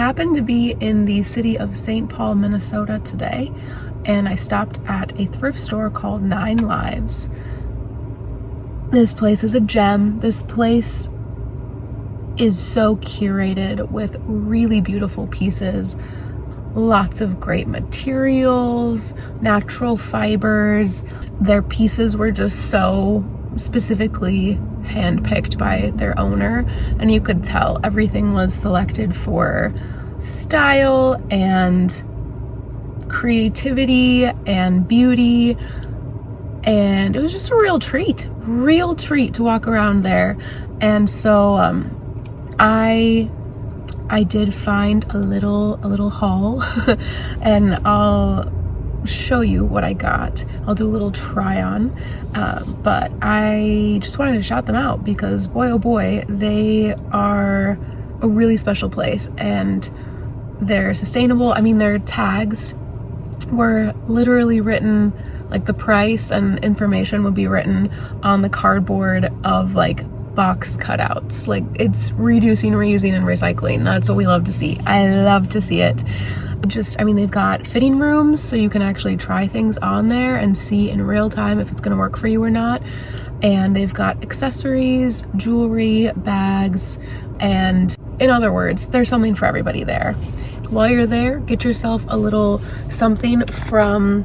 happened to be in the city of St. Paul, Minnesota today, and I stopped at a thrift store called 9 Lives. This place is a gem. This place is so curated with really beautiful pieces, lots of great materials, natural fibers. Their pieces were just so specifically handpicked by their owner, and you could tell everything was selected for style and creativity and beauty, and it was just a real treat to walk around there. And so I did find a little haul and I'll show you what I got. I'll do a little try on, but I just wanted to shout them out because boy oh boy, they are a really special place and they're sustainable. I mean, their tags were literally written, like the price and information would be written on the cardboard of like box cutouts. Like, it's reducing, reusing, and recycling. That's what we love to see. I love to see it. I mean, they've got fitting rooms so you can actually try things on there and see in real time if it's going to work for you or not. And they've got accessories, jewelry, bags, and in other words, there's something for everybody there. While you're there, get yourself a little something from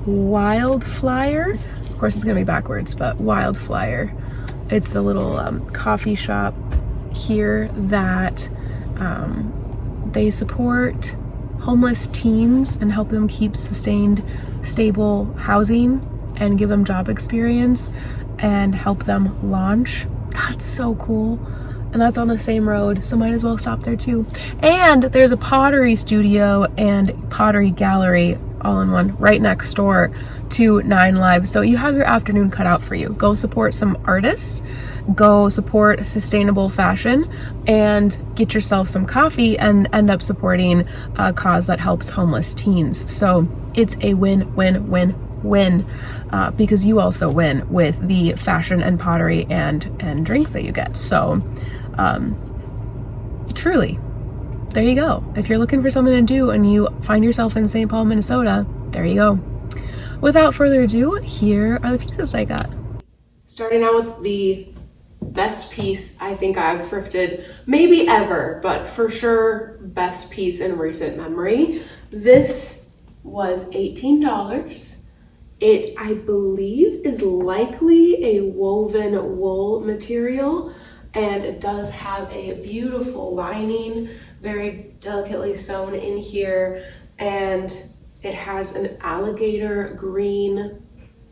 Wildflyer. Of course, it's going to be backwards, but Wildflyer. It's a little coffee shop here that they support homeless teens and help them keep sustained, stable housing and give them job experience and help them launch. That's so cool. And that's on the same road, so might as well stop there too. And there's a pottery studio and pottery gallery all in one right next door to 9 Lives. So you have your afternoon cut out for you. Go support some artists, go support sustainable fashion, and get yourself some coffee and end up supporting a cause that helps homeless teens. So it's a win-win-win-win because you also win with the fashion and pottery and drinks that you get. So truly, there you go. If you're looking for something to do and you find yourself in St. Paul, Minnesota, there you go. Without further ado, here are the pieces I got. Starting out with the best piece I think I've thrifted, maybe ever, but for sure best piece in recent memory. This was $18. It, I believe, is likely a woven wool material, and it does have a beautiful lining, very delicately sewn in here, and it has an alligator green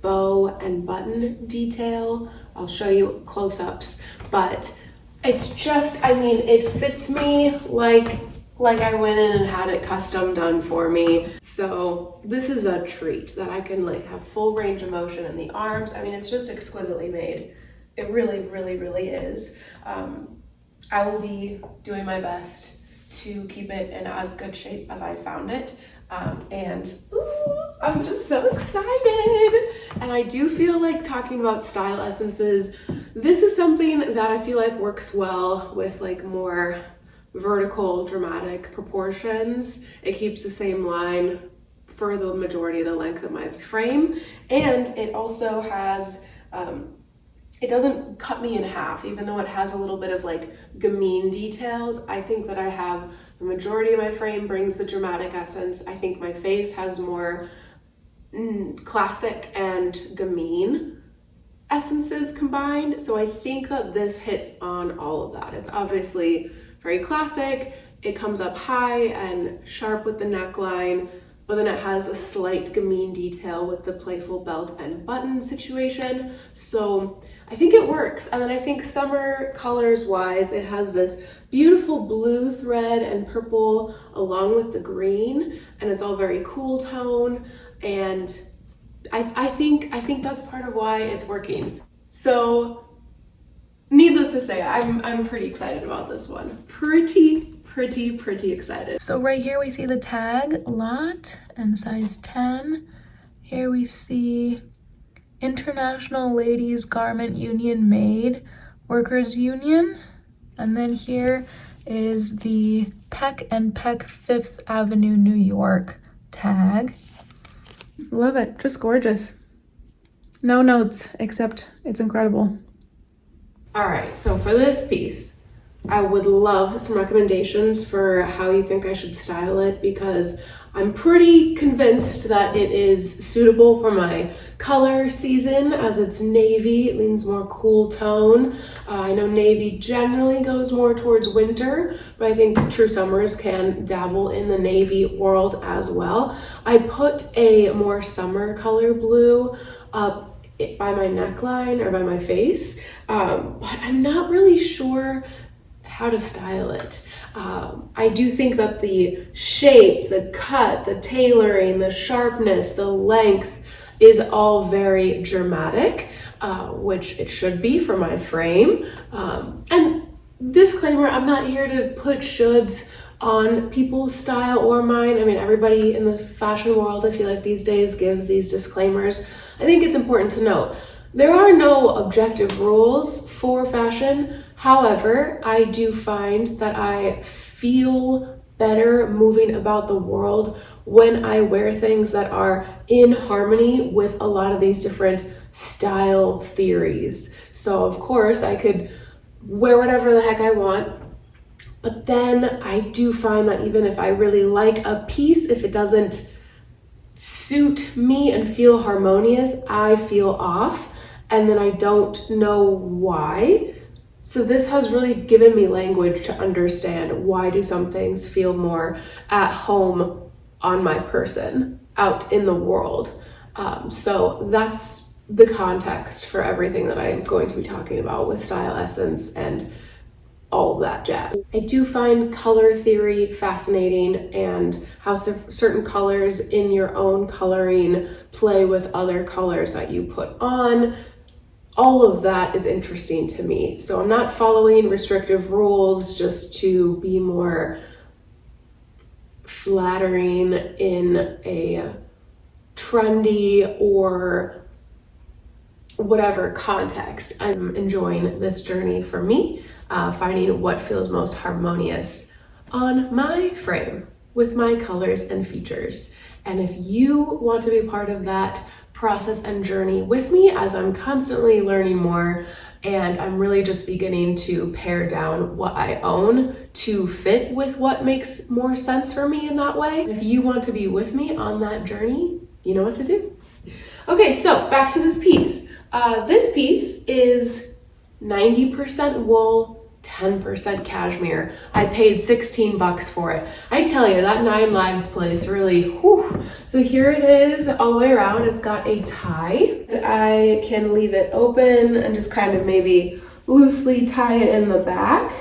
bow and button detail. I'll show you close-ups, but it's just, I mean, it fits me like I went in and had it custom done for me. So this is a treat that I can like have full range of motion in the arms. I mean, it's just exquisitely made. It really, really, really is. I will be doing my best to keep it in as good shape as I found it. And I'm just so excited. And I do feel like talking about style essences, this is something that I feel like works well with like more vertical dramatic proportions. It keeps the same line for the majority of the length of my frame. And it also has, it doesn't cut me in half, even though it has a little bit of like gamine details. I think that I have the majority of my frame brings the dramatic essence. I think my face has more classic and gamine essences combined. So I think that this hits on all of that. It's obviously very classic. It comes up high and sharp with the neckline, but then it has a slight gamine detail with the playful belt and button situation. So I think it works. And then I think summer colors wise, it has this beautiful blue thread and purple along with the green, and it's all very cool tone. And I think that's part of why it's working. So needless to say, I'm pretty excited about this one. Pretty excited. So right here we see the tag, lot and size 10. Here we see International Ladies Garment Union Made Workers Union. And then here is the Peck and Peck 5th Avenue, New York tag. Love it, just gorgeous. No notes, except it's incredible. All right, so for this piece, I would love some recommendations for how you think I should style it, because I'm pretty convinced that it is suitable for my color season, as it's navy. It leans more cool tone. I know navy generally goes more towards winter, but I think true summers can dabble in the navy world as well. I put a more summer color blue up by my neckline or by my face, but I'm not really sure how to style it. I do think that the shape, the cut, the tailoring, the sharpness, the length is all very dramatic, which it should be for my frame. And disclaimer, I'm not here to put shoulds on people's style or mine. I mean, everybody in the fashion world, I feel like these days, gives these disclaimers. I think it's important to note there are no objective rules for fashion. However, I do find that I feel better moving about the world when I wear things that are in harmony with a lot of these different style theories. So of course I could wear whatever the heck I want, but then I do find that even if I really like a piece, if it doesn't suit me and feel harmonious, I feel off, and then I don't know why. So this has really given me language to understand why do some things feel more at home on my person out in the world. So that's the context for everything that I'm going to be talking about with style essence and all of that jazz. I do find color theory fascinating, and how certain colors in your own coloring play with other colors that you put on. All of that is interesting to me. So I'm not following restrictive rules just to be more flattering in a trendy or whatever context. I'm enjoying this journey for me, finding what feels most harmonious on my frame with my colors and features. And if you want to be part of that process and journey with me, as I'm constantly learning more and I'm really just beginning to pare down what I own to fit with what makes more sense for me in that way. If you want to be with me on that journey, you know what to do. Okay, so back to this piece. This piece is 90% wool, 10% cashmere. I paid $16 for it. I tell you, that 9 Lives place really, whew. So here it is all the way around. It's got a tie. I can leave it open and just kind of maybe loosely tie it in the back.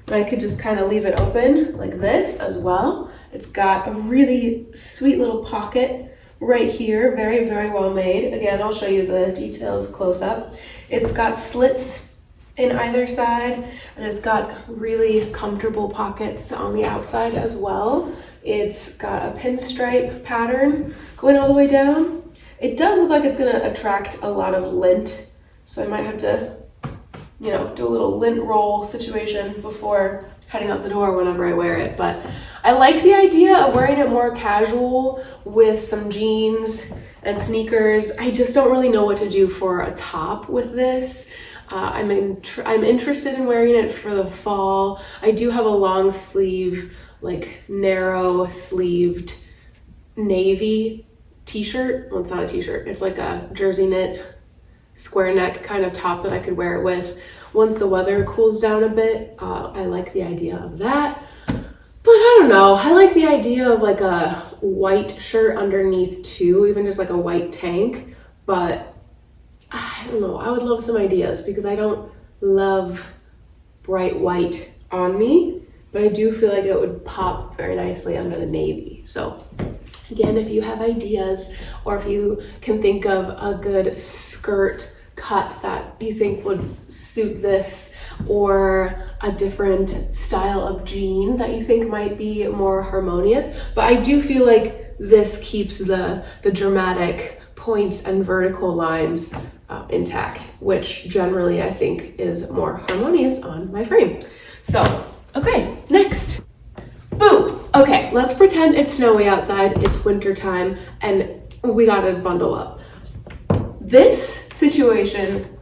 And I could just kind of leave it open like this as well. It's got a really sweet little pocket right here. Very, very well made. Again, I'll show you the details close up. It's got slits in either side, and it's got really comfortable pockets on the outside as well. It's got a pinstripe pattern going all the way down. It does look like it's gonna attract a lot of lint, so I might have to, you know, do a little lint roll situation before heading out the door whenever I wear it. But I like the idea of wearing it more casual with some jeans and sneakers. I just don't really know what to do for a top with this. I'm interested in wearing it for the fall. I do have a long sleeve, like narrow sleeved navy t-shirt. Well, it's not a t-shirt. It's like a jersey knit square neck kind of top that I could wear it with once the weather cools down a bit. I like the idea of that. But I don't know. I like the idea of like a white shirt underneath too, even just like a white tank. But I don't know, I would love some ideas because I don't love bright white on me, but I do feel like it would pop very nicely under the navy. So again, if you have ideas or if you can think of a good skirt cut that you think would suit this, or a different style of jean that you think might be more harmonious. But I do feel like this keeps the dramatic points and vertical lines intact, which generally I think is more harmonious on my frame. So Okay, next. Boom. Okay, let's pretend it's snowy outside, it's winter time, and we gotta bundle up. This situation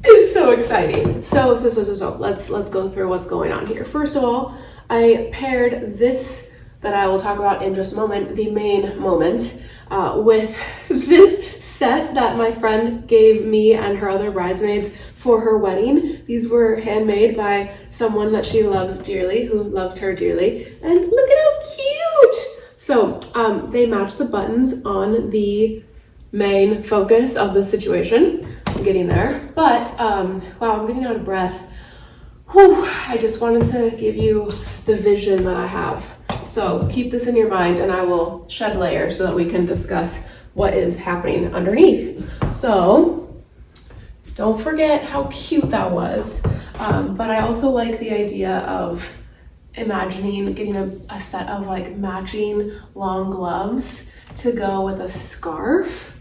is so exciting. So let's go through what's going on here. First of all, I paired this that I will talk about in just a moment, the main moment, with this set that my friend gave me and her other bridesmaids for her wedding. These were handmade by someone that she loves dearly, who loves her dearly. And look at how cute! So they match the buttons on the main focus of the situation. I'm getting there, but wow, I'm getting out of breath. Whew, I just wanted to give you the vision that I have. So keep this in your mind and I will shed layers so that we can discuss what is happening underneath. So don't forget how cute that was. But I also like the idea of imagining getting a set of like matching long gloves to go with a scarf.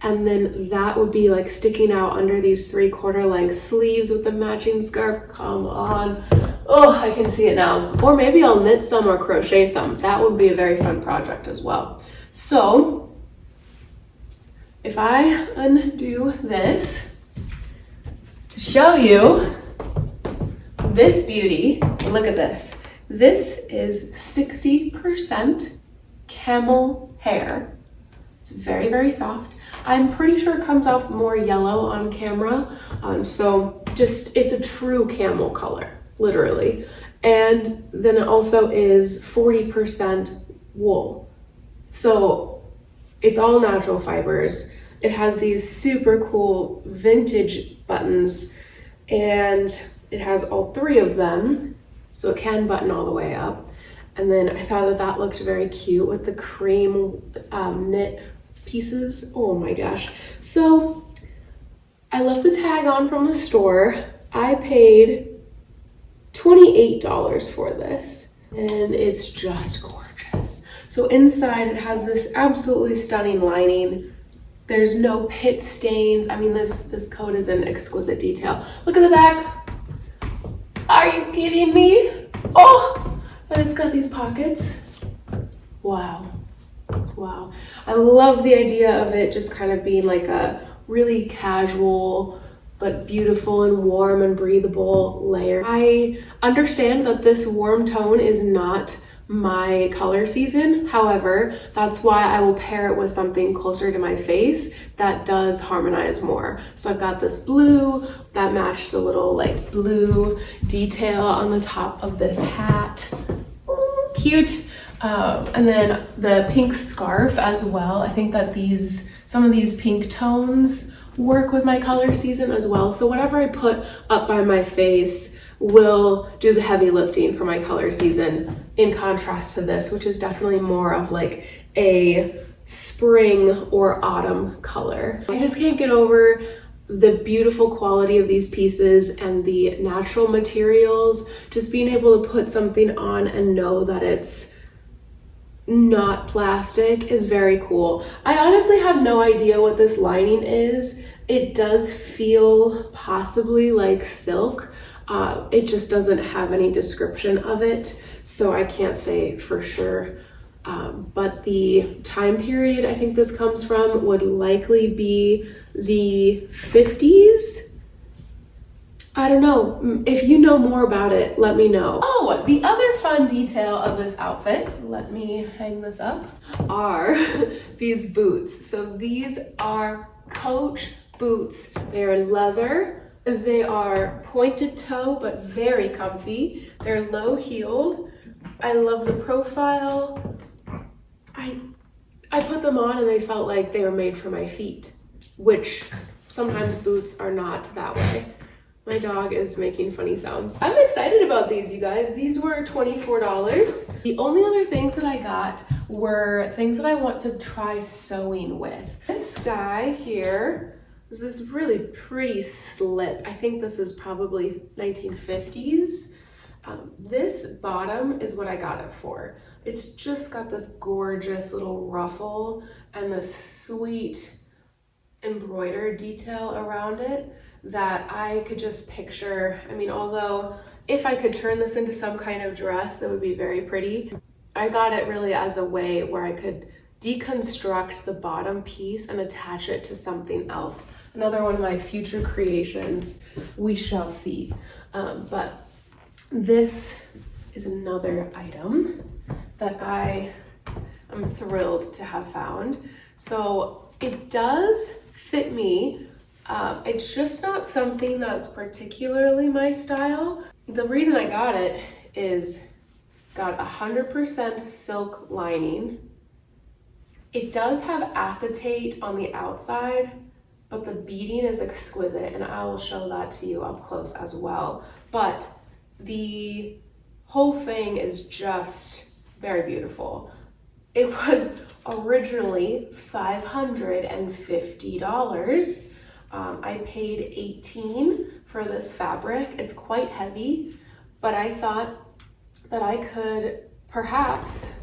And then that would be like sticking out under these 3/4 length sleeves with the matching scarf. Come on. Oh, I can see it now. Or maybe I'll knit some or crochet some. That would be a very fun project as well. So if I undo this to show you this beauty, look at this. This is 60% camel hair. It's very, very soft. I'm pretty sure it comes off more yellow on camera. So just, it's a true camel color, literally. And then it also is 40% wool. So it's all natural fibers. It has these super cool vintage buttons and it has all 3 of them. So it can button all the way up. And then I thought that that looked very cute with the cream knit pieces. Oh my gosh. So I left the tag on from the store. I paid $28 for this and it's just gorgeous. So inside it has this absolutely stunning lining. There's no pit stains. I mean, this coat is in exquisite detail. Look at the back. Are you kidding me? Oh, and it's got these pockets. Wow. Wow. I love the idea of it just kind of being like a really casual but beautiful and warm and breathable layer. I understand that this warm tone is not my color season. However, that's why I will pair it with something closer to my face that does harmonize more. So I've got this blue that matched the little like blue detail on the top of this hat. Ooh, cute. And then the pink scarf as well. I think that some of these pink tones work with my color season as well. So whatever I put up by my face will do the heavy lifting for my color season, in contrast to this, which is definitely more of like a spring or autumn color. I just can't get over the beautiful quality of these pieces and the natural materials. Just being able to put something on and know that it's not plastic is very cool. I honestly have no idea what this lining is. It does feel possibly like silk. It just doesn't have any description of it, so I can't say for sure. But the time period I think this comes from would likely be the 50s. I don't know. If you know more about it, let me know. Oh, the other fun detail of this outfit, let me hang this up, are these boots. So these are Coach boots. They are leather. They are pointed toe, but very comfy. They're low heeled. I love the profile. I put them on and they felt like they were made for my feet, which sometimes boots are not that way. My dog is making funny sounds. I'm excited about these, you guys. These were $24. The only other things that I got were things that I want to try sewing with. This guy here is this really pretty slip. I think this is probably 1950s. This bottom is what I got it for. It's just got this gorgeous little ruffle and this sweet embroidered detail around it that I could just picture. I mean, although if I could turn this into some kind of dress, it would be very pretty. I got it really as a way where I could deconstruct the bottom piece and attach it to something else. Another one of my future creations, we shall see. But this is another item that I am thrilled to have found. So it does fit me. It's just not something that's particularly my style. The reason I got it is got 100% silk lining. It does have acetate on the outside, but the beading is exquisite, and I will show that to you up close as well. But the whole thing is just very beautiful. It was originally $550. I paid $18 for this fabric. It's quite heavy, but I thought that I could perhaps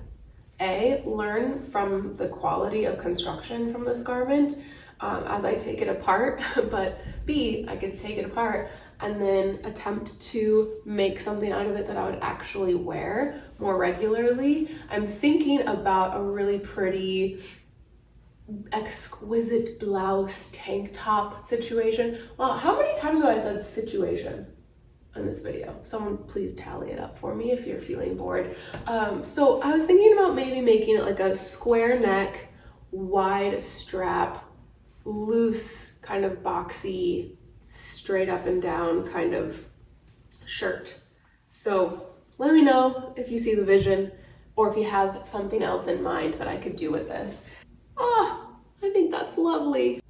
learn from the quality of construction from this garment as I take it apart, but B, I could take it apart and then attempt to make something out of it that I would actually wear more regularly. I'm thinking about a really pretty exquisite blouse tank top situation. Well, how many times have I said situation in this video? Someone please tally it up for me if you're feeling bored. So I was thinking about maybe making it like a square neck, wide strap, loose, kind of boxy, straight up and down kind of shirt. So let me know if you see the vision or if you have something else in mind that I could do with this. Oh, I think that's lovely.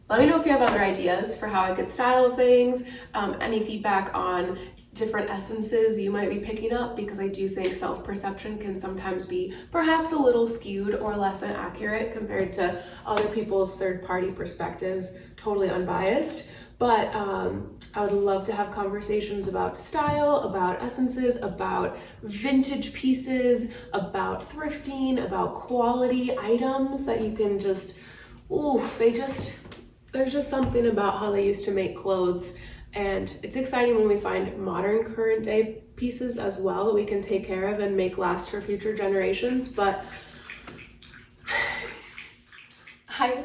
Let me know if you have other ideas for how I could style things, any feedback on different essences you might be picking up, because I do think self-perception can sometimes be perhaps a little skewed or less than accurate compared to other people's third-party perspectives, totally unbiased. But I would love to have conversations about style, about essences, about vintage pieces, about thrifting, about quality items that you can just, there's just something about how they used to make clothes. And it's exciting when we find modern current day pieces as well that we can take care of and make last for future generations. But I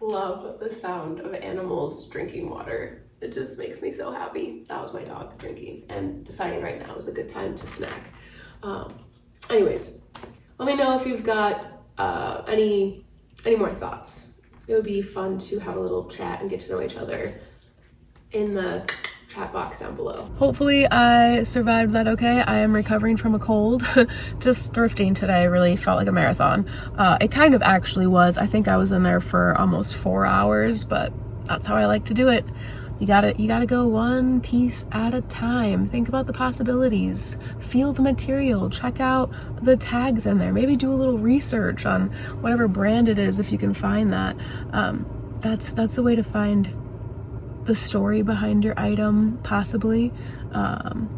love the sound of animals drinking water. It just makes me so happy. That was my dog drinking and deciding right now is a good time to snack. Anyways, let me know if you've got any more thoughts. It would be fun to have a little chat and get to know each other in the chat box down below. Hopefully I survived that okay. I am recovering from a cold. Just thrifting today really felt like a marathon. It kind of actually was. I think I was in there for almost 4 hours, but that's how I like to do it. You gotta go one piece at a time. Think about the possibilities. Feel the material. Check out the tags in there. Maybe do a little research on whatever brand it is if you can find that. That's the way to find the story behind your item, possibly, or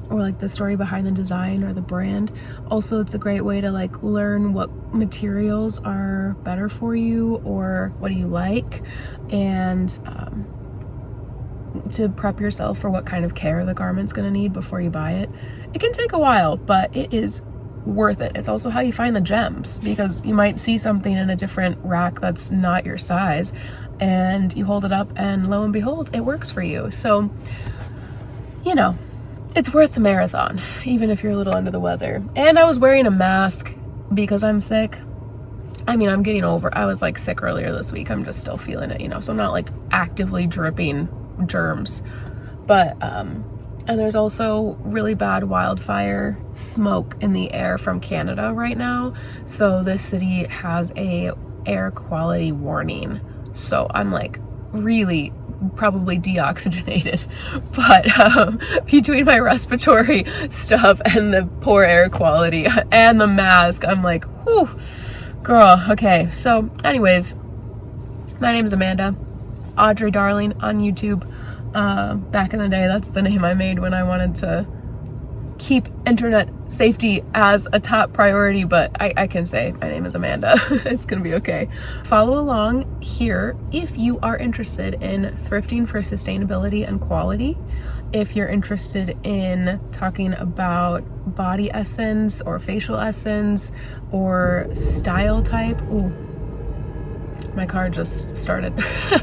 like the story behind the design or the brand. Also, it's a great way to like learn what materials are better for you or what do you like, and to prep yourself for what kind of care the garment's gonna need before you buy it. It can take a while, but it is worth it. It's also how you find the gems, because you might see something in a different rack that's not your size and you hold it up and lo and behold, it works for you. So, you know, it's worth the marathon, even if you're a little under the weather. And I was wearing a mask because I'm sick. I mean, I'm getting over, I was like sick earlier this week. I'm just still feeling it, you know, so I'm not like actively dripping germs. But, and there's also really bad wildfire smoke in the air from Canada right now. So this city has a air quality warning. So I'm like really probably deoxygenated, but between my respiratory stuff and the poor air quality and the mask, I'm like, whew, girl. Okay, so anyways, my name is Amanda, Audrey Darling on YouTube. Back in the day, that's the name I made when I wanted to keep internet safety as a top priority, but I can say my name is Amanda. It's gonna be okay. Follow along here if you are interested in thrifting for sustainability and quality. If you're interested in talking about body essence or facial essence or style type. Ooh, my car just started.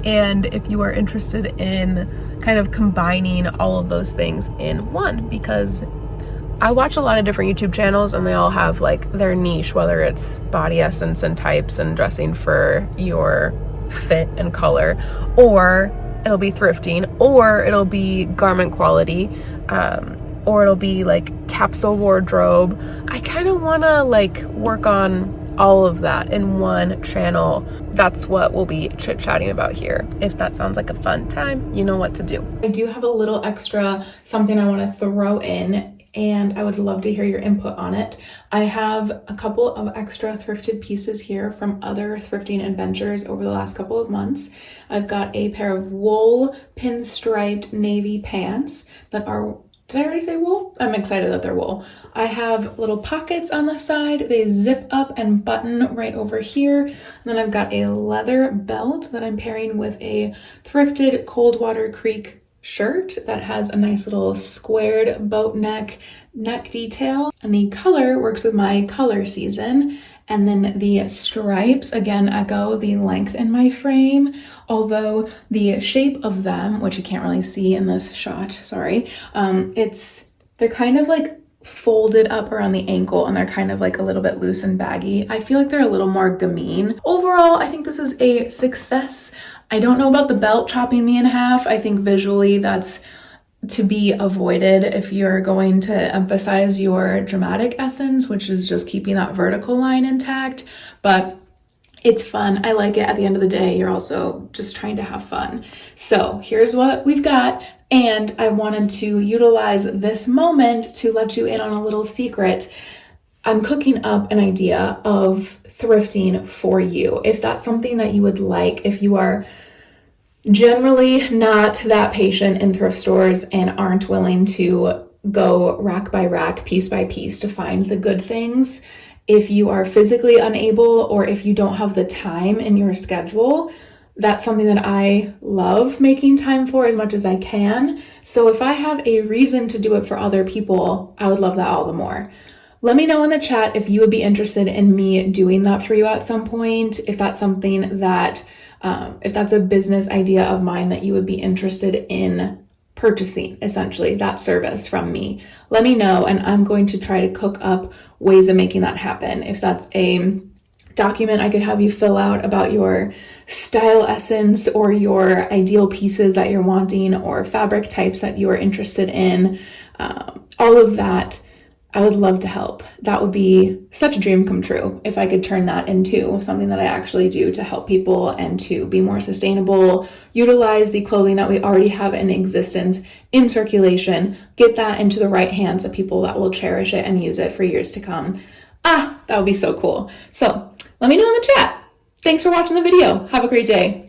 And if you are interested in kind of combining all of those things in one, because I watch a lot of different YouTube channels and they all have like their niche, whether it's body essence and types and dressing for your fit and color, or it'll be thrifting, or it'll be garment quality, or it'll be like capsule wardrobe. I kind of want to like work on all of that in one channel. That's what we'll be chit-chatting about here. If that sounds like a fun time, you know what to do. I do have a little extra something I want to throw in, and I would love to hear your input on it. I have a couple of extra thrifted pieces here from other thrifting adventures over the last couple of months. I've got a pair of wool pinstriped navy pants that are, did I already say wool? I'm excited that they're wool. I have little pockets on the side. They zip up and button right over here. And then I've got a leather belt that I'm pairing with a thrifted Coldwater Creek shirt that has a nice little squared boat neck detail, and the color works with my color season. And then the stripes again echo the length in my frame, although the shape of them, which you can't really see in this shot, sorry, they're kind of like folded up around the ankle, and they're kind of like a little bit loose and baggy. I feel like they're a little more gamine. Overall, I think this is a success. I don't know about the belt chopping me in half. I think visually that's to be avoided if you're going to emphasize your dramatic essence, which is just keeping that vertical line intact. But it's fun. I like it. At the end of the day, you're also just trying to have fun. So here's what we've got. And I wanted to utilize this moment to let you in on a little secret. I'm cooking up an idea of thrifting for you. If that's something that you would like, if you are generally not that patient in thrift stores and aren't willing to go rack by rack, piece by piece to find the good things, if you are physically unable or if you don't have the time in your schedule, that's something that I love making time for as much as I can. So if I have a reason to do it for other people, I would love that all the more. Let me know in the chat if you would be interested in me doing that for you at some point, if that's something that, if that's a business idea of mine that you would be interested in purchasing, essentially, that service from me. Let me know, and I'm going to try to cook up ways of making that happen. If that's a document I could have you fill out about your style essence or your ideal pieces that you're wanting or fabric types that you're interested in, all of that, I would love to help. That would be such a dream come true if I could turn that into something that I actually do to help people and to be more sustainable, utilize the clothing that we already have in existence, in circulation, get that into the right hands of people that will cherish it and use it for years to come. That would be so cool. So let me know in the chat. Thanks for watching the video. Have a great day.